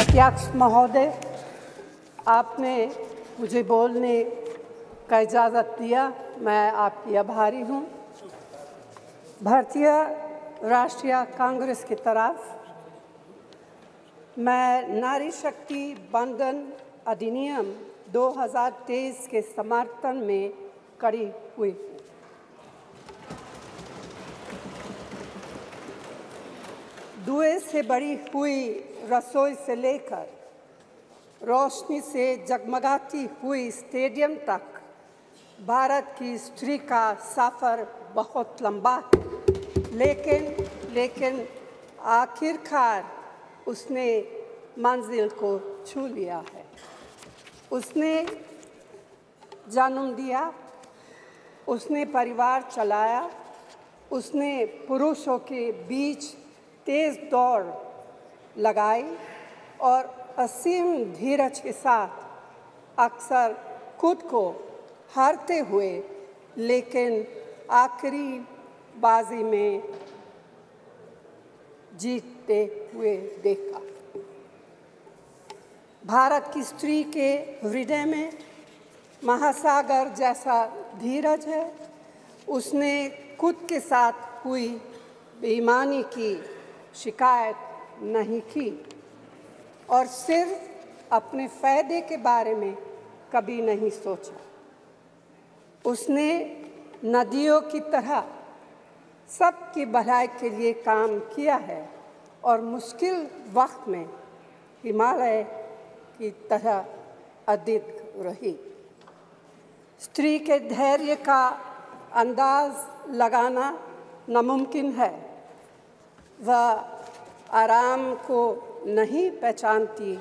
अध्यक्ष महोदय, आपने मुझे बोलने का इजाज़त दिया, मैं आपकी आभारी हूँ। भारतीय राष्ट्रीय कांग्रेस की तरफ मैं नारी शक्ति बंधन अधिनियम 2023 के समर्थन में खड़ी हुई हूँ। धुएं से भरी हुई रसोई से लेकर रोशनी से जगमगाती हुई स्टेडियम तक भारत की स्त्री का सफ़र बहुत लंबा है, लेकिन आखिरकार उसने मंजिल को छू लिया है। उसने जन्म दिया, उसने परिवार चलाया, उसने पुरुषों के बीच तेज दौड़ लगाई और असीम धीरज के साथ अक्सर खुद को हारते हुए लेकिन आखिरी बाजी में जीतते हुए देखा। भारत की स्त्री के हृदय में महासागर जैसा धीरज है। उसने खुद के साथ हुई बेईमानी की शिकायत नहीं की और सिर्फ अपने फ़ायदे के बारे में कभी नहीं सोचा। उसने नदियों की तरह सबकी भलाई के लिए काम किया है और मुश्किल वक्त में हिमालय की तरह अडिग रही। स्त्री के धैर्य का अंदाज लगाना नामुमकिन है। वह आराम को नहीं पहचानती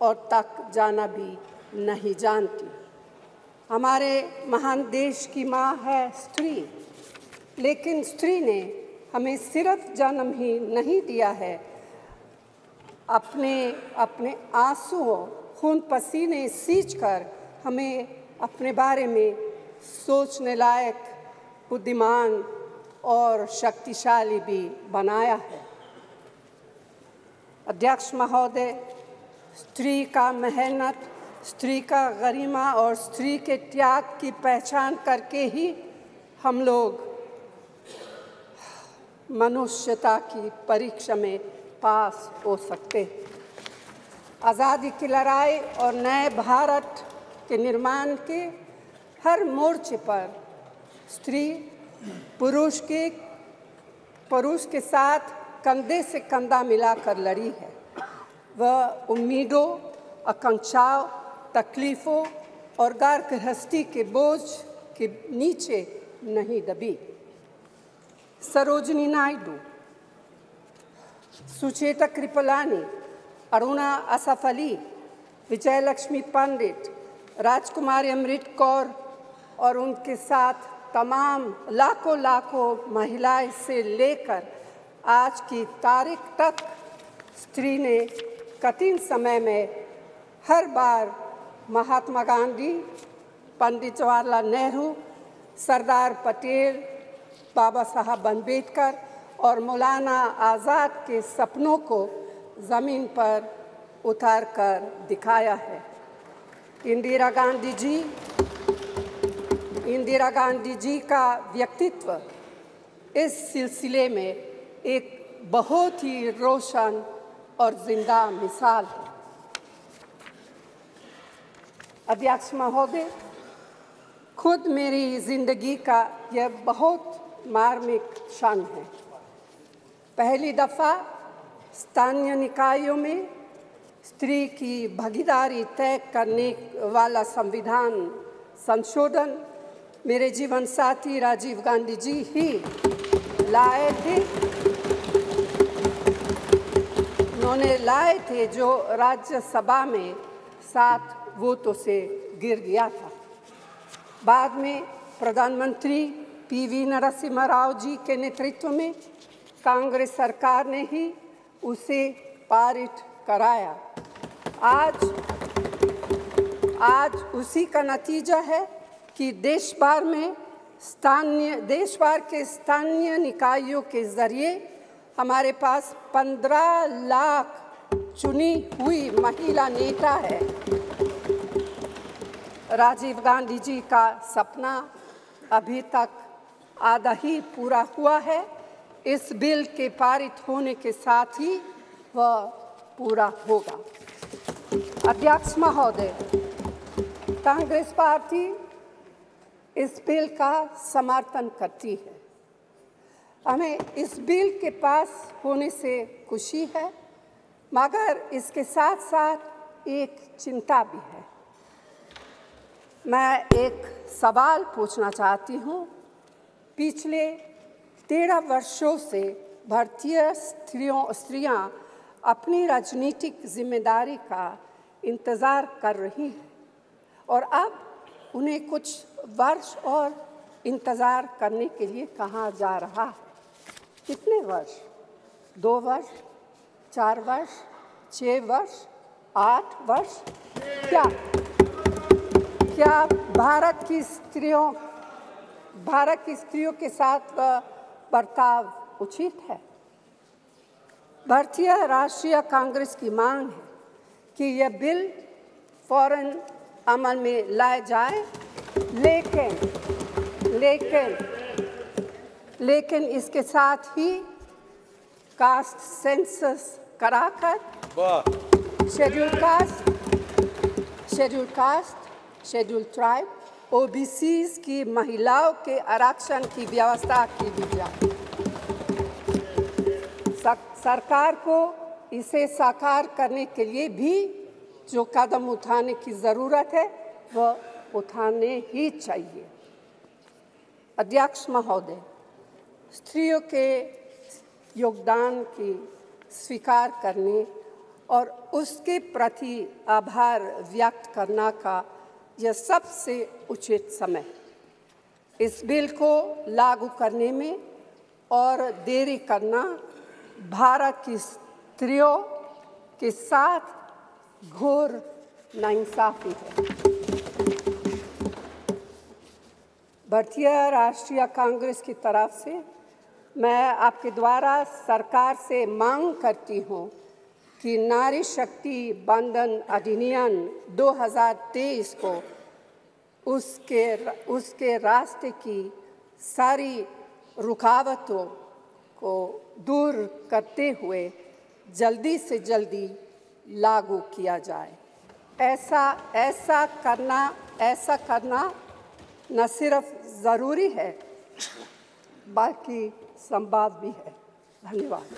और तक जाना भी नहीं जानती। हमारे महान देश की माँ है स्त्री, लेकिन स्त्री ने हमें सिर्फ जन्म ही नहीं दिया है, अपने आंसुओं खून पसीने सींचकर हमें अपने बारे में सोचने लायक, बुद्धिमान और शक्तिशाली भी बनाया है। अध्यक्ष महोदय, स्त्री का मेहनत, स्त्री का गरिमा और स्त्री के त्याग की पहचान करके ही हम लोग मनुष्यता की परीक्षा में पास हो सकते हैं। आज़ादी की लड़ाई और नए भारत के निर्माण के हर मोर्चे पर स्त्री पुरुष के साथ कंधे से कंधा मिलाकर लड़ी है। वह उम्मीदों, आकांक्षाओं, तकलीफ़ों और घर गृहस्थी के बोझ के नीचे नहीं दबी। सरोजिनी नायडू, सुचेता कृपलानी, अरुणा असफ अली, विजयलक्ष्मी पंडित, राजकुमारी अमृत कौर और उनके साथ तमाम लाखों महिलाएं से लेकर आज की तारीख तक स्त्री ने कठिन समय में हर बार महात्मा गांधी, पंडित जवाहरलाल नेहरू, सरदार पटेल, बाबा साहब अम्बेडकर और मौलाना आज़ाद के सपनों को ज़मीन पर उतार कर दिखाया है। इंदिरा गांधी जी का व्यक्तित्व इस सिलसिले में एक बहुत ही रोशन और जिंदा मिसाल है। अध्यक्ष महोदय, खुद मेरी जिंदगी का यह बहुत मार्मिक क्षण है। पहली दफ़ा स्थानीय निकायों में स्त्री की भागीदारी तय करने वाला संविधान संशोधन मेरे जीवन साथी राजीव गांधी जी ही लाए थे। उन्होंने लाए थे जो राज्यसभा में 7 वोटों से गिर गया था। बाद में प्रधानमंत्री पीवी नरसिम्हा राव जी के नेतृत्व में कांग्रेस सरकार ने ही उसे पारित कराया। आज उसी का नतीजा है कि देश भर के स्थानीय निकायों के जरिए हमारे पास 15 लाख चुनी हुई महिला नेता है। राजीव गांधी जी का सपना अभी तक आधा ही पूरा हुआ है। इस बिल के पारित होने के साथ ही वह पूरा होगा। अध्यक्ष महोदय, कांग्रेस पार्टी इस बिल का समर्थन करती है। हमें इस बिल के पास होने से खुशी है, मगर इसके साथ साथ एक चिंता भी है। मैं एक सवाल पूछना चाहती हूँ। पिछले 13 वर्षों से भारतीय स्त्रियां अपनी राजनीतिक जिम्मेदारी का इंतज़ार कर रही हैं और अब उन्हें कुछ वर्ष और इंतज़ार करने के लिए कहा जा रहा है। कितने वर्ष? 2 वर्ष, 4 वर्ष, 6 वर्ष, 8 वर्ष? क्या भारत की स्त्रियों के साथ बर्ताव उचित है? भारतीय राष्ट्रीय कांग्रेस की मांग है कि यह बिल फौरन अमल में लाया जाए, लेकिन इसके साथ ही कास्ट सेंसस कराकर शेड्यूल ट्राइब, ओबीसीज की महिलाओं के आरक्षण की व्यवस्था की भी जाए। सरकार को इसे साकार करने के लिए भी जो कदम उठाने की ज़रूरत है वह उठाने ही चाहिए। अध्यक्ष महोदय, स्त्रियों के योगदान की स्वीकार करने और उसके प्रति आभार व्यक्त करना का यह सबसे उचित समय। इस बिल को लागू करने में और देरी करना भारत की स्त्रियों के साथ घोर नाइंसाफ़ी है। भारतीय राष्ट्रीय कांग्रेस की तरफ से मैं आपके द्वारा सरकार से मांग करती हूँ कि नारी शक्ति बंधन अधिनियम 2023 को उसके रास्ते की सारी रुकावटों को दूर करते हुए जल्दी से जल्दी लागू किया जाए। ऐसा करना न सिर्फ ज़रूरी है बल्कि संभव भी है। धन्यवाद।